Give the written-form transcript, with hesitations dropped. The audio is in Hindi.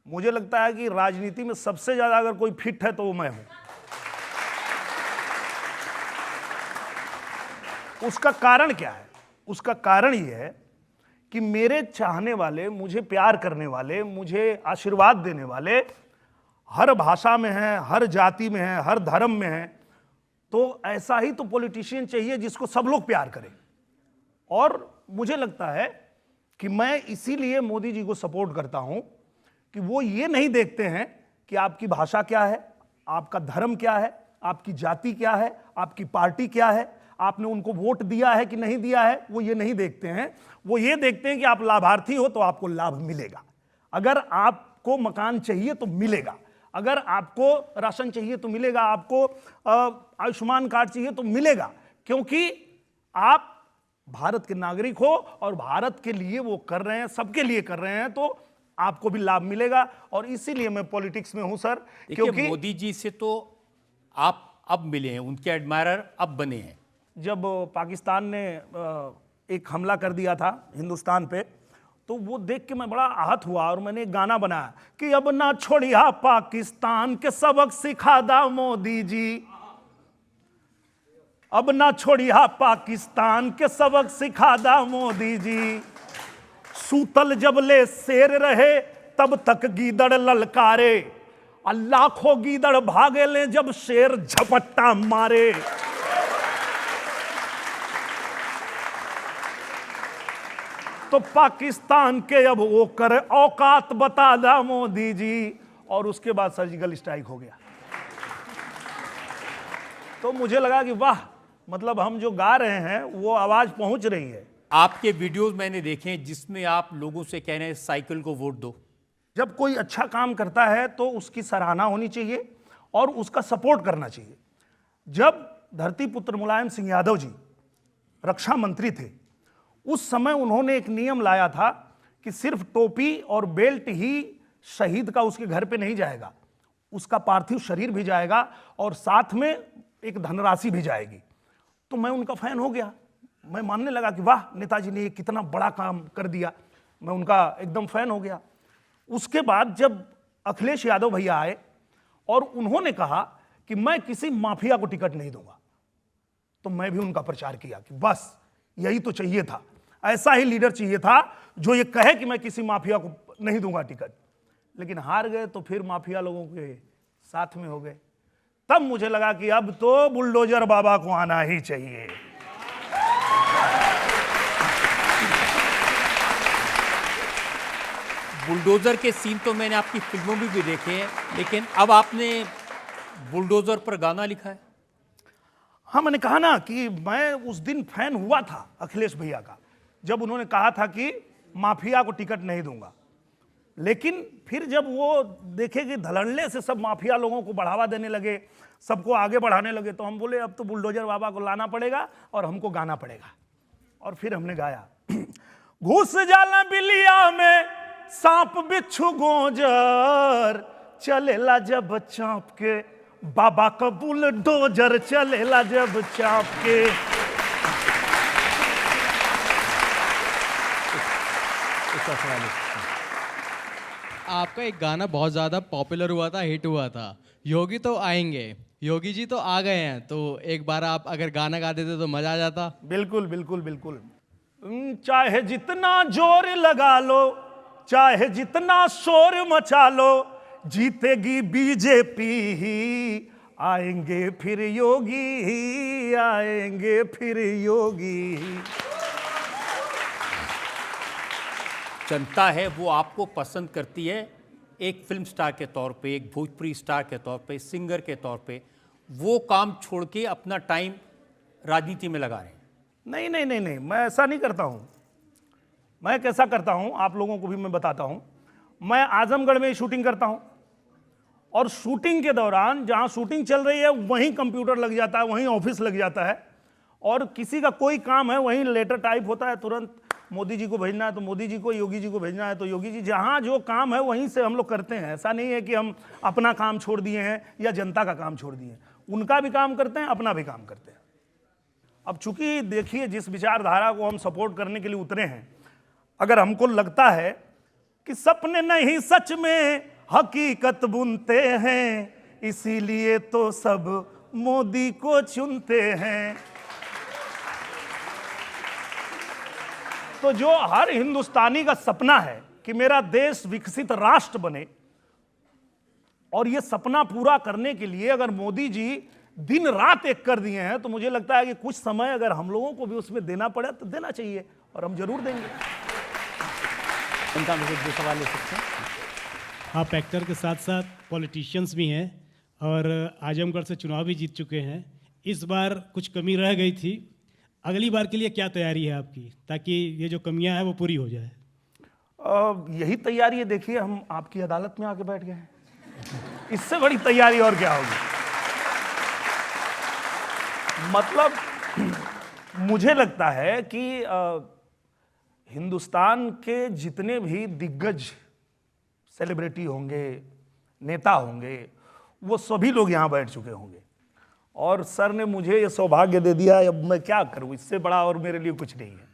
मुझे लगता है कि राजनीति में सबसे ज्यादा अगर कोई फिट है तो वो मैं हूं। उसका कारण क्या है? उसका कारण ये है कि मेरे चाहने वाले, मुझे प्यार करने वाले, मुझे आशीर्वाद देने वाले हर भाषा में हैं, हर जाति में हैं, हर धर्म में हैं। तो ऐसा ही तो पॉलिटिशियन चाहिए जिसको सब लोग प्यार करें। और मुझे लगता है कि मैं इसीलिए मोदी जी को सपोर्ट करता हूं कि वो ये नहीं देखते हैं कि आपकी भाषा क्या है, आपका धर्म क्या है, आपकी जाति क्या है, आपकी पार्टी क्या है, आपने उनको वोट दिया है कि नहीं दिया है, वो ये नहीं देखते हैं। वो ये देखते हैं कि आप लाभार्थी हो तो आपको लाभ मिलेगा। अगर आपको मकान चाहिए तो मिलेगा, अगर आपको राशन चाहिए तो मिलेगा, आपको आयुष्मान कार्ड चाहिए तो मिलेगा, क्योंकि आप भारत के नागरिक हो और भारत के लिए वो कर रहे हैं, सबके लिए कर रहे हैं, तो आपको भी लाभ मिलेगा। और इसीलिए मैं पॉलिटिक्स में हूं सर, क्योंकि मोदी जी से तो आप अब मिले हैं, उनके एडमायरर अब बने हैं। जब पाकिस्तान ने एक हमला कर दिया था हिंदुस्तान पे, तो वो देख के मैं बड़ा आहत हुआ और मैंने एक गाना बनाया कि अब ना छोड़िया पाकिस्तान के सबक सिखा दा मोदी जी, अब ना छोड़िया पाकिस्तान के सबक सिखा दा मोदी जी। सूतल जब ले शेर रहे तब तक गीदड़ ललकारे, लाखों गीदड़ भागे ले जब शेर झपट्टा मारे। तो पाकिस्तान के अब वो करे औकात बता दा मोदी जी। और उसके बाद सर्जिकल स्ट्राइक हो गया। तो मुझे लगा कि वाह, मतलब हम जो गा रहे हैं वो आवाज पहुंच रही है। आपके वीडियोस मैंने देखे हैं जिसमें आप लोगों से कह रहे हैं साइकिल को वोट दो। जब कोई अच्छा काम करता है तो उसकी सराहना होनी चाहिए और उसका सपोर्ट करना चाहिए। जब धरती पुत्र मुलायम सिंह यादव जी रक्षा मंत्री थे, उस समय उन्होंने एक नियम लाया था कि सिर्फ टोपी और बेल्ट ही शहीद का उसके घर पे नहीं जाएगा, उसका पार्थिव शरीर भी जाएगा और साथ में एक धनराशि भी जाएगी। तो मैं उनका फैन हो गया, मैं मानने लगा कि वाह, नेताजी ने ये कितना बड़ा काम कर दिया। मैं उनका एकदम फैन हो गया। उसके बाद जब अखिलेश यादव भैया आए और उन्होंने कहा कि मैं किसी माफिया को टिकट नहीं दूंगा, तो मैं भी उनका प्रचार किया कि बस यही तो चाहिए था, ऐसा ही लीडर चाहिए था जो ये कहे कि मैं किसी माफिया को नहीं दूंगा टिकट। लेकिन हार गए तो फिर माफिया लोगों के साथ में हो गए। तब मुझे लगा कि अब तो बुलडोजर बाबा को आना ही चाहिए। बुलडोजर के सीन तो मैंने आपकी फिल्मों में भी देखे हैं, लेकिन अब आपने बुलडोजर पर गाना लिखा है। हाँ, मैंने कहा ना कि मैं उस दिन फैन हुआ था अखिलेश भैया का, जब उन्होंने कहा था कि माफिया को टिकट नहीं दूंगा। लेकिन फिर जब वो देखे कि धड़ल्ले से सब माफिया लोगों को बढ़ावा देने लगे, सबको आगे बढ़ाने लगे, तो हम बोले अब तो बुलडोजर बाबा को लाना पड़ेगा और हमको गाना पड़ेगा। और फिर हमने गाया घुस जाला बिलिया में सांप बिच्छू गोजर, चलेला जब चाँप के बाबा का बुलडोजर, चलेला जब चाँप के। आपका एक गाना बहुत ज़्यादा पॉपुलर हुआ था, हिट हुआ था, योगी तो आएंगे, योगी जी तो आ गए हैं, तो एक बार आप अगर गाना गा देते तो मजा आ जाता। बिल्कुल बिल्कुल बिल्कुल। चाहे जितना जोर लगा लो, चाहे जितना शोर मचा लो, जीतेगी बीजेपी ही, आएंगे फिर योगी ही, आएंगे फिर योगी ही। जनता है वो आपको पसंद करती है, एक फिल्म स्टार के तौर पे, एक भोजपुरी स्टार के तौर पे, सिंगर के तौर पे। वो काम छोड़ के अपना टाइम राजनीति में लगा रहे हैं। नहीं नहीं नहीं नहीं, मैं ऐसा नहीं करता हूं। मैं कैसा करता हूं आप लोगों को भी मैं बताता हूं। मैं आजमगढ़ में शूटिंग करता हूं और शूटिंग के दौरान जहां शूटिंग चल रही है वहीं कंप्यूटर लग जाता है, वहीं ऑफिस लग जाता है, और किसी का कोई काम है वहीं लेटर टाइप होता है, तुरंत मोदी जी को भेजना है तो मोदी जी को, योगी जी को भेजना है तो योगी जी। जहां जो काम है वहीं से हम लोग करते हैं। ऐसा नहीं है कि हम अपना काम छोड़ दिए हैं या जनता का काम छोड़ दिए हैं। उनका भी काम करते हैं, अपना भी काम करते हैं। अब चूंकि देखिए, जिस विचारधारा को हम सपोर्ट करने के लिए उतरे हैं, अगर हमको लगता है कि सपने नहीं सच में हकीकत बुनते हैं, इसीलिए तो सब मोदी को चुनते हैं। तो जो हर हिंदुस्तानी का सपना है कि मेरा देश विकसित राष्ट्र बने, और ये सपना पूरा करने के लिए अगर मोदी जी दिन रात एक कर दिए हैं, तो मुझे लगता है कि कुछ समय अगर हम लोगों को भी उसमें देना पड़े तो देना चाहिए, और हम जरूर देंगे। उनका मुझे दो सवाल ले सकते हैं। आप एक्टर के साथ साथ पॉलिटिशियंस भी हैं और आजमगढ़ से चुनाव भी जीत चुके हैं। इस बार कुछ कमी रह गई थी, अगली बार के लिए क्या तैयारी है आपकी, ताकि ये जो कमियां हैं वो पूरी हो जाए? यही तैयारी है। देखिए, हम आपकी अदालत में आके बैठ गए हैं, इससे बड़ी तैयारी और क्या होगी। मतलब मुझे लगता है कि हिंदुस्तान के जितने भी दिग्गज सेलिब्रिटी होंगे, नेता होंगे, वो सभी लोग यहाँ बैठ चुके होंगे, और सर ने मुझे ये सौभाग्य दे दिया। अब मैं क्या करूँ, इससे बड़ा और मेरे लिए कुछ नहीं है।